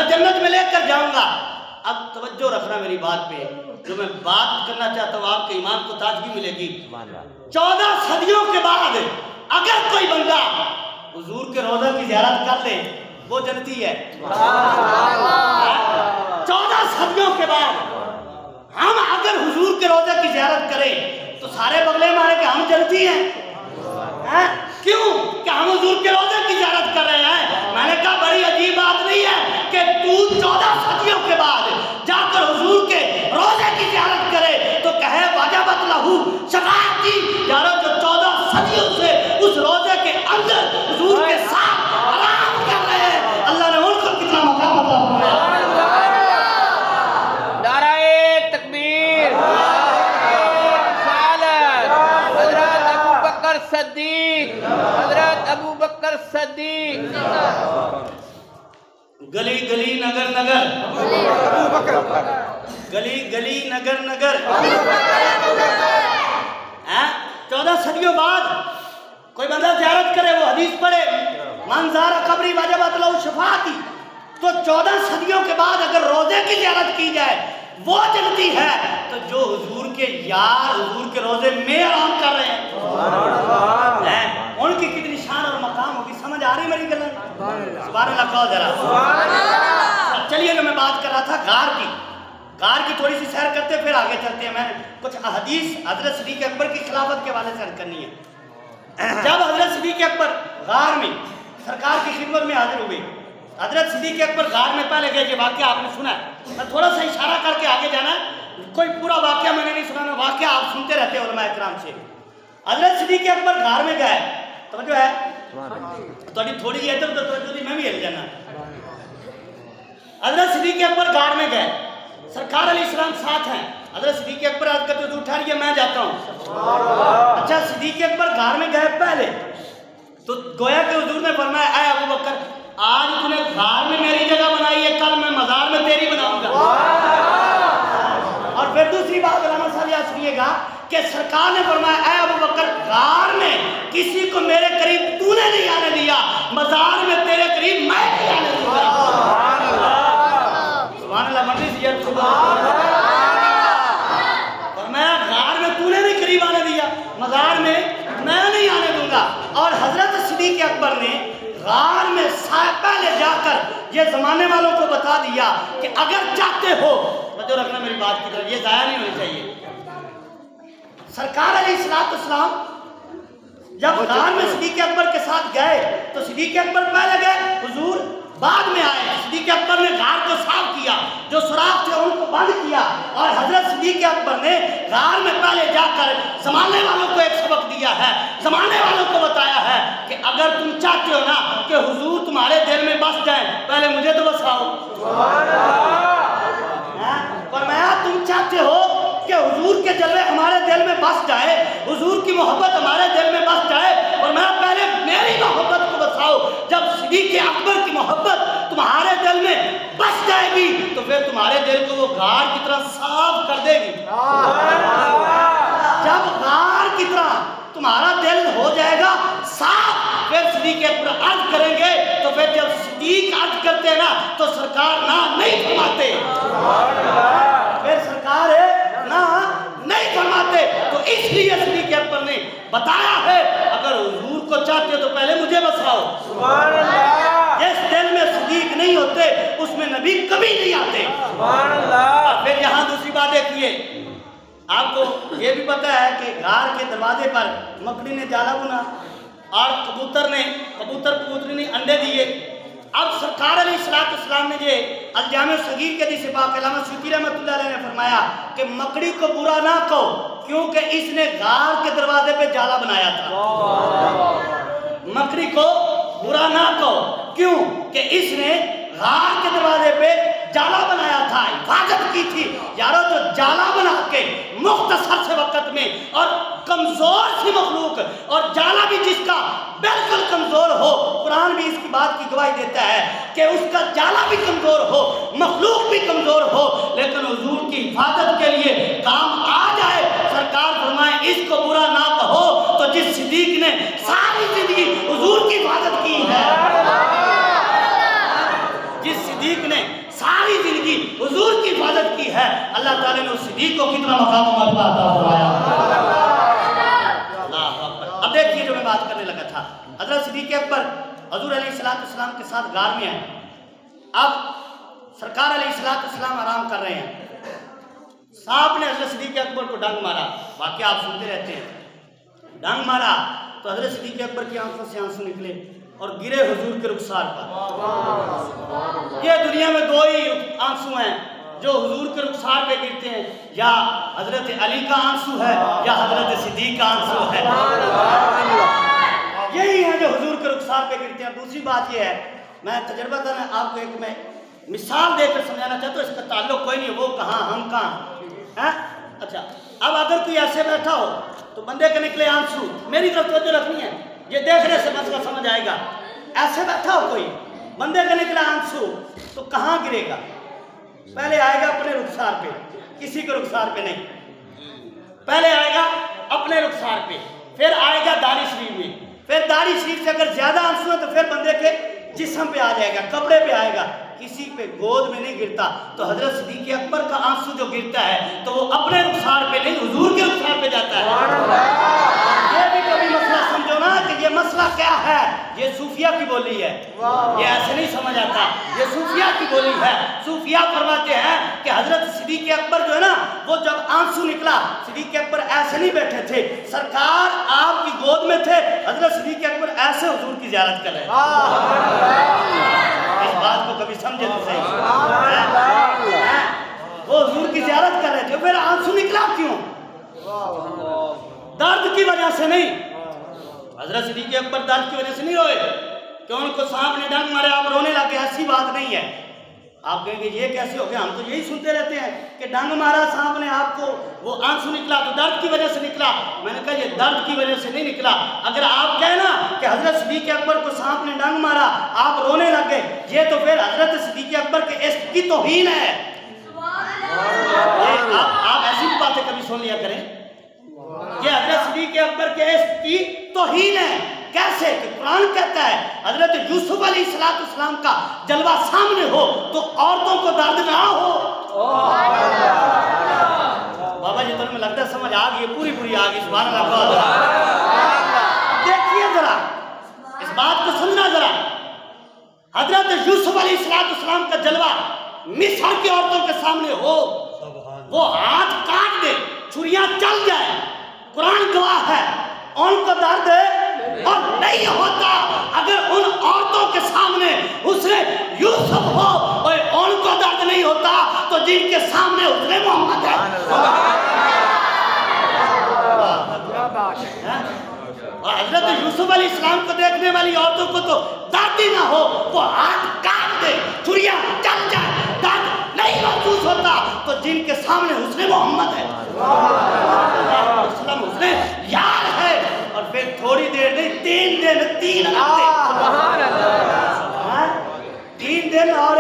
मैं जन्नत में लेकर जाऊंगा। अब तवज्जो रखना मेरी बात पे, जो मैं बात करना चाहता हूँ आपके ईमान को ताजगी मिलेगी। 14 सदियों के बाद अगर कोई बंदा हुजूर के रोजा की ज़ियारत कर ले वो जन्नती है। 14 सदियों के बाद हम अगर हुजूर के रोजा की ज़ियारत करें तो सारे बगले मारे कि हम जन्नती हैं। क्यों? कि हम हुजूर के रोजे की ज़ियारत कर रहे हैं। मैंने कहा बड़ी अजीब बात नहीं है कि तू 14 सदियों के बाद जाकर हुजूर के रोजे की ज़ियारत करे तो कहे वजबत लहू शफाअती। यारो जो 14 सदियों से उस रोजे के अंदर हुजूर के साथ आराम कर रहे हैं, अल्लाह ने उनको कितना मकाम अता फरमाया। नाराए तकबीर, हजरत अबू बकर सद्दीक, हजरत अबू बकर सद्दीक। गली गली नगर नगर, गली गली नगर नगर। 14 सदियों बाद कोई बंदा ज़ियारत करे, वो हदीस पढ़े मंज़ारा कब्री वजबत लहू शफाअती। तो 14 सदियों के बाद अगर रोजे की ज़ियारत की जाए वो जन्नती है। तो जो हुजूर के यार हुजूर के रोजे में आराम कर रहे हैं उनकी कितनी शान और मकाम होगी। समझ आ रही मेरी गल? सुभान अल्लाह कहो जरा। चलिए जो मैं बात कर रहा था गार की थोड़ी सी सैर करते फिर आगे चलते हैं। मैंने कुछ हदीस हजरत सिद्दीक़ अकबर की खिलाफत के वाले से अर्ज़ करनी है। जब हजरत सिद्दीक़ अकबर गार में सरकार की खिदमत में हाजिर हुए, हजरत सिद्दीक़ अकबर गार में पहले गए। ये वाक़या आपने सुना है, मैं थोड़ा सा इशारा करके आगे जाना, कोई पूरा वाक़या मैंने नहीं सुनाना, वाक़या आप सुनते रहते हो उलमा इकराम से। हजरत सिद्दीक़ अकबर गार में गए, तो जो है थोड़ी है तो मैं भी हिल जाना। हजरत सिद्दीक़ अकबर गार में गए, सरकार अलैहिस्सलाम साथ हैं। हजरत सिद्दीक़ अकबर आज करते तो उठा लिया मैं जाता हूँ। अच्छा सिद्दीक़ अकबर गार में गए पहले तो गोया के हुजूर ने फरमाया ऐ अबू बकर आज तूने गार में मेरी जगह बनाई है, कल मैं मज़ार में तेरी बनाऊंगा। और फिर दूसरी बात उलमा साहब याद सुनिएगा कि सरकार ने फरमाया ऐ अबू बकर गार में किसी को मेरे करीब तूने नहीं आने दिया, मज़ार में तेरे करीब मैं नहीं आने दूंगा। सुभान अल्लाह मंडी से फरमाया गार में तूने नहीं करीब आने दिया, मज़ार में मैं नहीं आने दूंगा। और हजरत सिद्दीक़ अकबर ने गार में पहले जाकर ये जमाने वालों को बता दिया कि अगर चाहते हो तो रखना मेरी बात की तरफ, ये जाया नहीं होनी चाहिए। सरकार अलैहिस्सलाम जब गार में सिद्दीक़ अकबर के साथ गए तो सिद्दीक़ अकबर पहले गए, हुजूर बाद में आए। सिद्दीक़ अकबर ने गार को साफ किया, जो सुराख थे उनको बंद किया। और हजरत सिद्दीक़ अकबर ने गार में पहले जाकर जमाने वालों को एक सबक दिया है, जमाने वालों को बताया है कि अगर तुम चाहते हो ना कि हुजूर तुम्हारे दिल में बस जाए, पहले मुझे तो बसाओ। फरमाया तुम चाहते हो कि हुजूर के जलवे हमारे दिल में बस जाए, हुजूर की मोहब्बत हमारे दिल में बस जाए, और मैं पहले मेरी मोहब्बत को बसाओ। जब सिद्दीक़ अकबर की मोहब्बत तुम्हारे दिल में बस जाएगी तो फिर तुम्हारे दिल को वो गार की तरह साफ कर देगी। जब गार की तरह तुम्हारा दिल हो जाएगा साफ, फिर सिद्दीक़ अकबर अर्ज करेंगे। तो फिर जब सिद्दीक़ अर्ज करते हैं ना तो सरकार ना नहीं फरमाते, फिर सरकार है ना नहीं फरमाते। तो इसलिए सिद्दीक़ अकबर ने बताया है अगर हुजूर को चाहते हो तो पहले मुझे बसाओ। जिस दिल में सिद्दीक़ नहीं होते उसमें नबी कभी नहीं आते। फिर यहाँ दूसरी बात देखिए, आपको ये भी पता है कि गार के दरवाजे पर मकड़ी ने जाला बुना और कबूतरी ने अंडे दिए। अब सरकार अलैहिस्सलाम ने ये अल-जामे सगीर के हदीस पाक अल्लामा सूती रहमतुल्लाह अलैह ने फरमाया कि मकड़ी को बुरा ना कहो क्योंकि इसने गार के दरवाजे पे जाला बनाया था। मकड़ी को बुरा ना कहो क्यों कि इसने गार के दरवाजे पे जाला बनाया था, हिफाजत की थी। यारो तो जाला बना के मुख्तसर से वक्त में और कमजोर सी मखलूक, और जाला भी जिसका बिल्कुल कमजोर हो, कुरान भी इसकी बात की गवाही देता है कि उसका जाला भी कमजोर हो, मखलूक भी कमजोर हो, लेकिन हुजूर की हिफाजत के लिए काम आ जाए। सरकार फरमाए इसको बुरा ना कहो। तो जिस सिद्दीक ने सारी जिंदगी हुजूर की हिफाजत की है, जिस सिद्दीक ने सारी जिंदगी हुजूर की हिफाजत की है, अल्लाह ताला ने उस सिद्दीक को कितना मकाम और मर्तबा अता फरमाया। अब देखिए जो मैं बात करने लगा था, हज़रत सिद्दीक अकबर हुजूर अलैहिस्सलाम के साथ गार में है। अब सरकार अलैहिस्सलाम आराम कर रहे हैं, सांप ने हज़रत सिद्दीक अकबर को डंग मारा। वाकया आप सुनते रहते हैं, डंग मारा तो हज़रत सिद्दीक अकबर की आंखों से आंसू निकले और गिरे हुजूर के रुखसार पर। ये दुनिया में दो ही आंसू हैं जो हुजूर के रुखसार पे गिरते हैं, या हज़रत अली का आंसू है या हज़रत सिद्दीक का आंसू है। यही है जो हुजूर के रुखसार पे गिरते हैं। दूसरी बात ये है, मैं तजर्बा आपको एक मैं मिसाल देकर समझाना चाहता हूँ, इसका ताल्लुक कोई नहीं, वो कहाँ हम कहाँ हैं। अच्छा, अब अगर कोई ऐसे बैठा हो तो बंदे के निकले आंसू, मेरी तरफ तवज्जो रखनी है, ये देखने से मसला समझ आएगा। ऐसे बैठा हो कोई, बंदे का निकला आंसू, तो कहाँ गिरेगा? पहले आएगा अपने रुखसार पे, किसी के रुखसार पे नहीं, पहले आएगा अपने रुखसार पे, फिर आएगा दाढ़ी शरीफ में, फिर दाढ़ी शरीफ से अगर ज्यादा आंसू है तो फिर बंदे के जिस्म पे आ जाएगा, कपड़े पे आएगा, किसी पे गोद में नहीं गिरता। तो हजरत सिद्दीक अकबर का आंसू जो गिरता है तो वो अपने रुखसार पे नहीं, हुजूर के रुखसार पे जाता है। ये भी कभी मसला समझो ना कि ये मसला क्या है, ये सूफिया की बोली है, ये ऐसे नहीं समझ आता, ये सूफिया की बोली है। सूफिया फरमाते हैं कि हजरत सिद्दीक अकबर जो है ना, वो जब आंसू निकला, सिद्दीक अकबर ऐसे नहीं बैठे थे, सरकार आपकी गोद में थे, हजरत सिद्दीक अकबर ऐसे हुजूर की ज़ियारत कर रहे। इस बात को कभी समझे तो सही, वो हुजूर की ज़ियारत कर रहे थे, फिर आंसू निकला क्यों? दर्द की वजह से नहीं। हजरत सिद्दीक अकबर दर्द की वजह से नहीं रोए कि उनको सांप ने डंक मारे आप रोने लगे, ऐसी बात नहीं है। आप कहेंगे ये कैसे हो गया, हम तो यही सुनते रहते हैं कि डंक मारा सांप ने आपको, वो आंसू निकला तो दर्द की वजह से निकला। मैंने कहा ये दर्द की वजह से नहीं निकला। अगर आप कहें ना कि हजरत सिद्दीक अकबर को सांप ने डंक मारा आप रोने लगे, ये तो फिर हजरत सिद्दीक अकबर के इश्क की तौहीन है। आप ऐसी बातें कभी सुन लिया करें, ये हजरत सिद्दीक अकबर के इश्क की तौहीन है। कैसे? कि कुरान कहता है हजरत यूसुफ अलैहिस्सलाम का जलवा सामने हो तो औरतों को दर्द ना हो। बाबा जी तुम्हें लगता है समझ आ गई, पूरी पूरी आ गई। सुभान अल्लाह। देखिए जरा इस बात को समझना जरा, हजरत यूसुफ अलैहिस्सलाम का जलवा मिस्र की औरतों के सामने हो, वो हाथ काट दे, छुरियां चल जाए, कुरान गवाह है, उनको दर्द और नहीं होता। अगर उन औरतों के सामने उसने यूसुफ हो और उनको दर्द नहीं होता तो जिनके सामने उसने मोहम्मद है। और हजरत यूसुफ अलैहिस्सलाम को देखने वाली औरतों को तो दर्द ही ना हो, वो हाथ काट दे, छुरियां चल जाए, दर्द नहीं महसूस होता तो जिनके सामने उसने मोहम्मद है, उसने यार है। और फिर थोड़ी देर नहीं, 3 दिन 3 रातें, 3 दिन और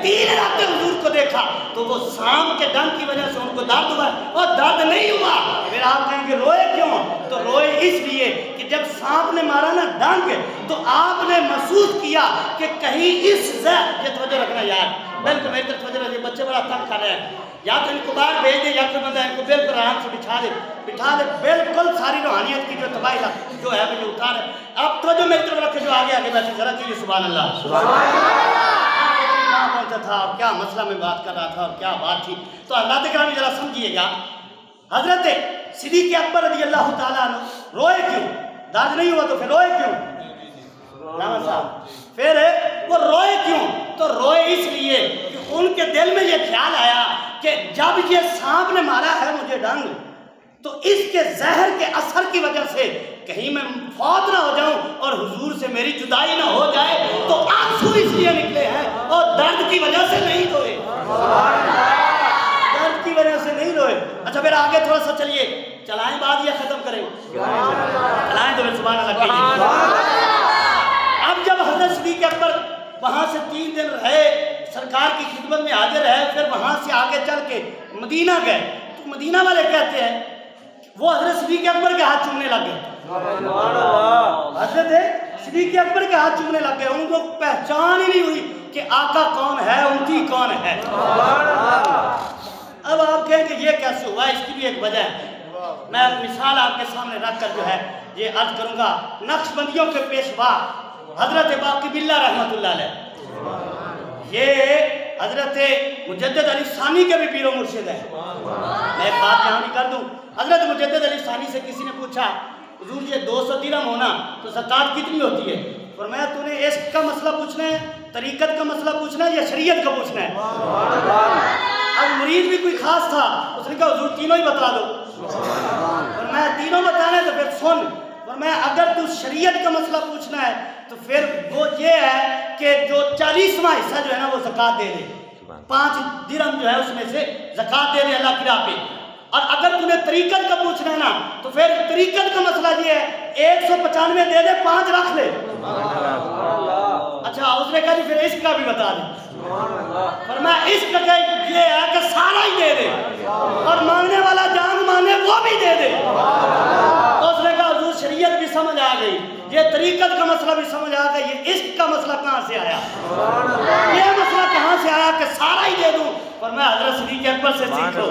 3 रातें हुजूर को देखा तो वो सांप के डंक की वजह से उनको दर्द हुआ और दर्द नहीं हुआ। फिर आप कहेंगे रोए क्यों? तो रोए इसलिए कि जब सांप ने मारा ना डंक तो आपने महसूस किया कि कहीं इस ये तवज्जो रखना यार, बिल्कुल मेरी तरफ तवज्जो रखिए, बच्चे बड़ा तंग कर रहे हैं, या तो इनको बाहर भेज दे या फिर बंदा इनको बिल्कुल आराम से बिठा दे, बिल्कुल सारी रूहानियत की जो तबाही जो है मुझे उठा रहे। अब तो जो मेरी तरफ रखे, जो आगे आगे बैठे जरा कीजिए सुभान अल्लाह। पहुंचा था और क्या मसला में बात कर रहा था और क्या बात थी, तो अल्लाह तआला जरा समझिएगा। हजरत सिद्दीक अकबर रज़ी अल्लाह तआला अन्हु रोए क्यों? दर्द नहीं हुआ तो फिर रोए क्यों? फिर वो रोए क्यों? तो रोए इसलिए कि उनके दिल में ये ख्याल आया कि जब ये सांप ने मारा है मुझे डंग, तो इसके जहर के असर की वजह से कहीं मैं फौत ना हो जाऊं और हुजूर से मेरी जुदाई ना हो जाए, तो आंसू इसलिए निकले हैं और दर्द की वजह से नहीं रोए, दर्द की वजह से नहीं रोए। अच्छा फिर आगे थोड़ा सा चलिए, चलाएं बात या खत्म करें? चलाएं तो सुभान अल्लाह। अब जब हजरत सिद्दीक अकबर वहां से 3 दिन रहे, सरकार की खिदमत में हाजिर है, फिर वहां से आगे चल के मदीना गए, तो मदीना वाले कहते हैं वो हजरत सिद्दीक अकबर के हाथ चूमने लग गए। हजरत सिद्दीक अकबर के हाथ चूमने लग गए, उनको पहचान ही नहीं हुई, कि आका कौन है, उनकी कौन है। अब आप कहेंगे ये कैसे हुआ, इसकी भी एक वजह है। मैं मिसाल आपके सामने रखकर जो है ये अर्ज करूंगा। नक्शबंदियों के पेशवा हजरत बाकी बिल्ला रहमतुल्लाह अलैह, ये हजरत मुजद्दिद अली सानी के भी पीरो मुर्शिद है। मैं एक बात यहाँ भी कर दूं, हजरत मुजद्दिद अली सानी से किसी ने पूछा हुजूर ये 200 दिरहम होना तो ज़कात कितनी होती है? फरमाया तूने इश्क का मसला पूछना है, तरीकत का मसला पूछना है या शरीयत का पूछना है? अब मुरीद भी कोई खास था, उसने कहा हुजूर तीनों ही बता दो। फरमाया तीनों बताने तो फिर सुन। फरमाया अगर तू शरीयत का मसला पूछना है तो फिर वो ये है कि जो 40वां हिस्सा जो है ना वो ज़कात दे दे, 5 दिरहम जो है उसमें से ज़कात दे दे अल्लाह की राह पे। और अगर तूने तरीकत का पूछना है ना तो फिर तरीकत का मसला ये है 195 दे दे, 5 रख ले। अच्छा उसने कहा जी फिर इश्क का भी बता दे। फरमाया इश्क का ये है कि सारा ही दे दे और मांगने वाला जान माने वो भी दे दे। तो उसने कहा हुजूर शरीयत भी समझ आ गई, ये तरीकत का मसला भी समझ आ गया, ये इश्क का मसला कहाँ से आया, ये मसला कहाँ से आया कि सारा ही दे दूं। पर मैं हजरत सिद्दीक़ अकबर से सीखो,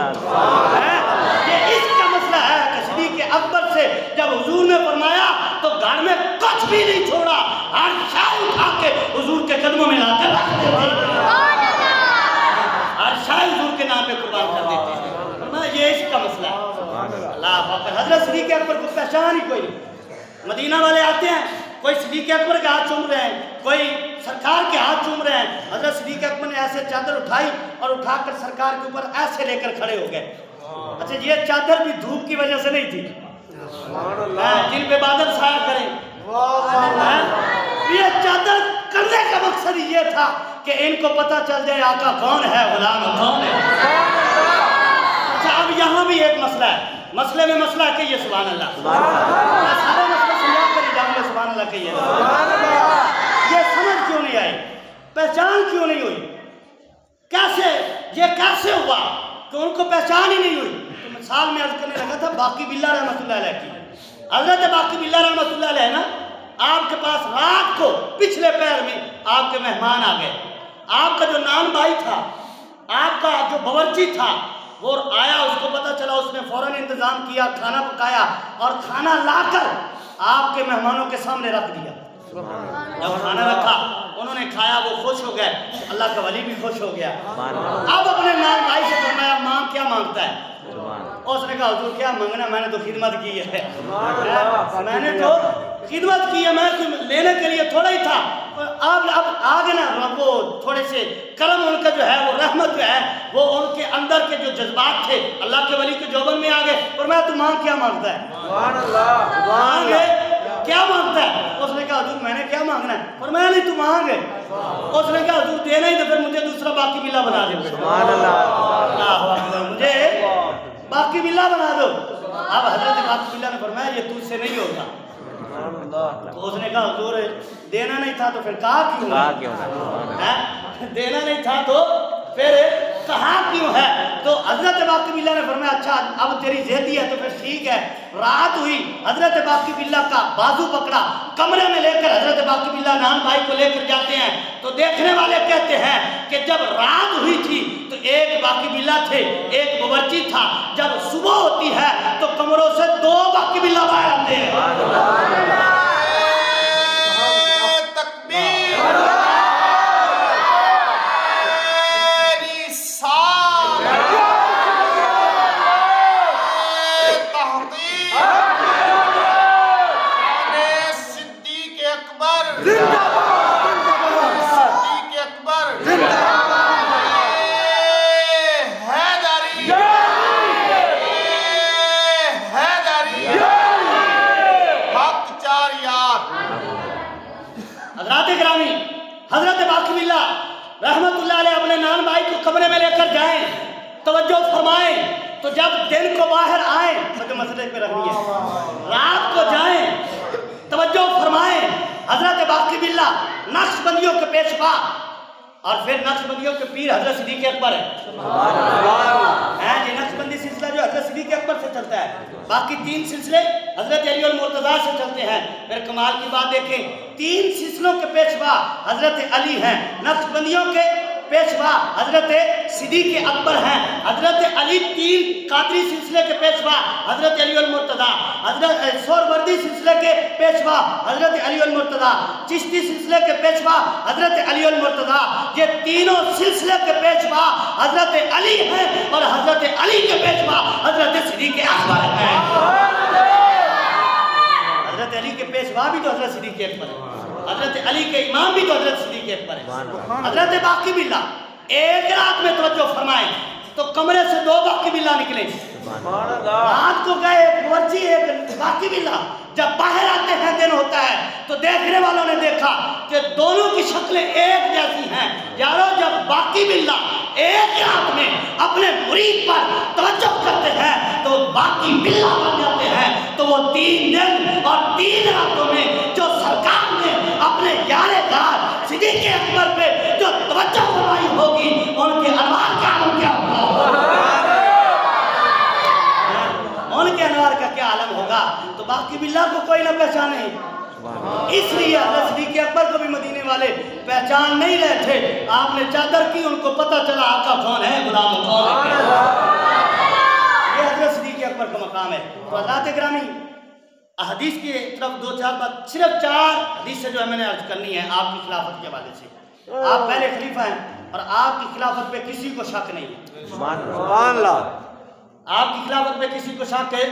ये इश्क का मसला है कि सिद्दीक़ अकबर से जब हुजूर ने फरमाया तो घर में कुछ भी नहीं छोड़ा, हर शाय उठा के हुजूर के कदमों में लाकर रख देते, हर शाय हुजूर के नाम पे कुर्बान कर देते हैं। फरमाया ये इश्क का मसला है। अल्लाह अकबर। हजरत सिद्दीक़ अकबर को पहचान ही कोई नहीं। मदीना वाले आते हैं, कोई सिद्दीक़ अकबर के हाथ चूम रहे हैं, कोई सरकार के हाथ चूम रहे हैं। हजरत सिद्दीक़ अकबर ने ऐसे चादर उठाई और उठाकर सरकार के ऊपर ऐसे लेकर खड़े हो गए। अच्छा ये चादर भी धूप की वजह से नहीं थी, जिन पे बादल छाया करें, ये चादर करने का मकसद ये था कि इनको पता चल जाए आका कौन है, गुलाम कौन है। अच्छा अब यहाँ भी एक मसला है, मसले में मसला कहिए सुभान अल्लाह। मैं सारे मसले समझा कर ही जाऊंगा सुभान अल्लाह कहिए। ये समझ क्यों नहीं आई, पहचान क्यों नहीं हुई, कैसे ये कैसे हुआ कि उनको पहचान ही नहीं हुई? तो मिसाल में अर्ज करने लगा था बाकी बिल्ला रहमतुल्लाह अलैह की। हजरत बाकी बिल्ला रहमतुल्लाह अलैह ना आपके पास रात को पिछले पैर में आपके मेहमान आ गए। आपका जो नान भाई था, आपका जो बावर्ची था वो आया, उसको पता चला, उसने फौरन इंतजाम किया, खाना पकाया और खाना लाकर आपके मेहमानों के सामने रख दिया। जब खाना रखा उन्होंने खाया, वो खुश हो गए, अल्लाह का वली भी खुश हो गया। अब अपने नान भाई से फरमाया मां क्या मांगता है? उसने कहा हुजूर क्या मांगना, मैंने तो खिदमत की है, मैंने तो खिदमत की है, मैं कोई लेने के लिए थोड़ा ही था। अब आगे ना वो थोड़े से करम उनका जो है, वो रहमत जो है, वो उनके अंदर के जो जज्बात थे अल्लाह के वली के जोबन में आ गए। और मैं तू मांग क्या मांगता है, मांगे क्या मांगता है? उसने कहा हुजूर मैंने क्या मांगना है? और मैं नहीं तू मांगे। उसने कहा हुजूर देना ही तो फिर मुझे दूसरा बाकी बिल्ला बना दे, मुझे बाकी बिल्ला बना दो। अब हजरत बाकी बिल्ला ने फरमाया ये तुझसे नहीं होगा। तो उसने कहा हुजूर देना नहीं था तो फिर कहा क्यों है? देना नहीं था तो फिर कहा क्यों है? तो हजरत बाकी बिल्ला ने फरमाया अच्छा अब तेरी ज़िद्दी है तो फिर ठीक है। रात हुई, हजरत बाकी बिल्ला का बाजू पकड़ा, कमरे में लेकर हजरत बाकी बिल्ला नान भाई को लेकर जाते हैं। तो देखने वाले कहते हैं कि जब रात हुई थी तो एक बाकी बिल्ला थे, एक बावर्ची था। जब सुबह होती है तो कमरों से 2 बाकी बिल्ला बाहर आते हैं। हजरत बाकी बिल्ला रहमतुल्लाह अलैह अपने नान भाई को कमरे में लेकर जाएं, तवज्जो फरमाएं। तो जब दिन को बाहर आए, तो मसले पे रखनी है, रात को जाएं, तवज्जो फरमाएं। हजरत बाकी बिल्ला नक्शबंदियों के पेशवा और फिर नक्शबंदियों के पीर हजरत सिद्दीक़ अकबर है जी। नक्शबंदी सिलसिला जो हजरत सिद्दीक़ अकबर से चलता है, बाकी 3 सिलसिले हजरत अली और मुर्तज़ा से चलते हैं। फिर कमाल की बात देखें, 3 सिलसिलों के पेशवा हजरत अली हैं, नक्शबंदियों के पेशवा हजरत सिद्दीक़ अकबर हैं, हजरत अली 3 कादरी सिलसिले के पेशवा हजरत अली और मुर्तज़ा, हजरत सोहरवर्दी सिलसिले के पेशवा हजरत अली और मुर्तज़ा, चिश्ती सिलसिले के पेशवा हजरत अली और मुर्तज़ा। ये तीनों सिलसिले के पेशवा हजरत अली हैं और हजरत अली के पेशवा हजरत सिद्दीक़ अकबर हैं। हजरत अली के पेशवा भी तो हजरत सिद्दीक़ अकबर है, हजरत अली के इमाम भी तो हजरत सिद्दीक़ अकबर है। हजरत बाकी बिल्ला एक रात में तवज्जो फरमाए तो कमरे से 2 बाकी बिल्ला निकले। रात को गए एक मुअज्जी एक बाकी बिल्ला, जब बाहर आते हैं दिन होता है तो देखने वालों ने देखा कि दोनों की शक्लें एक जैसी हैं। यारो जब बाकी बिल्ला एक रात में अपने मुरीद पर तवज्जो करते हैं तो बाकी बिल्ला बन जाते हैं, तो वो 3 दिन और 3 रातों में जो सरकार ने अपने यारे दार सिद्दीक़ अकबर पे जो तवज्जो फरमाई होगी, उनके अनवार का आलम क्या होगा, उनके अनवार का क्या आलम होगा। तो बाकी बिल्ला को कोई ना पहचाने, इसलिए हजरत सिद्दीक़ अकबर को भी मदीने वाले पहचान नहीं रहे थे। आपने चादर की, उनको पता चला आका कौन है, गुलाम कौन है। ये हजरत सिद्दीक़ अकबर का मकाम है। तो हज़रात गिरामी, हदीस की तरफ 2-4 बात, सिर्फ 4 हदीस से जो है मैंने अर्ज करनी है आपकी खिलाफत के हवाले से। आप पहले खलीफा हैं और आपकी खिलाफत पे किसी को शक नहीं है। आपकी खिलाफत पे किसी को शक है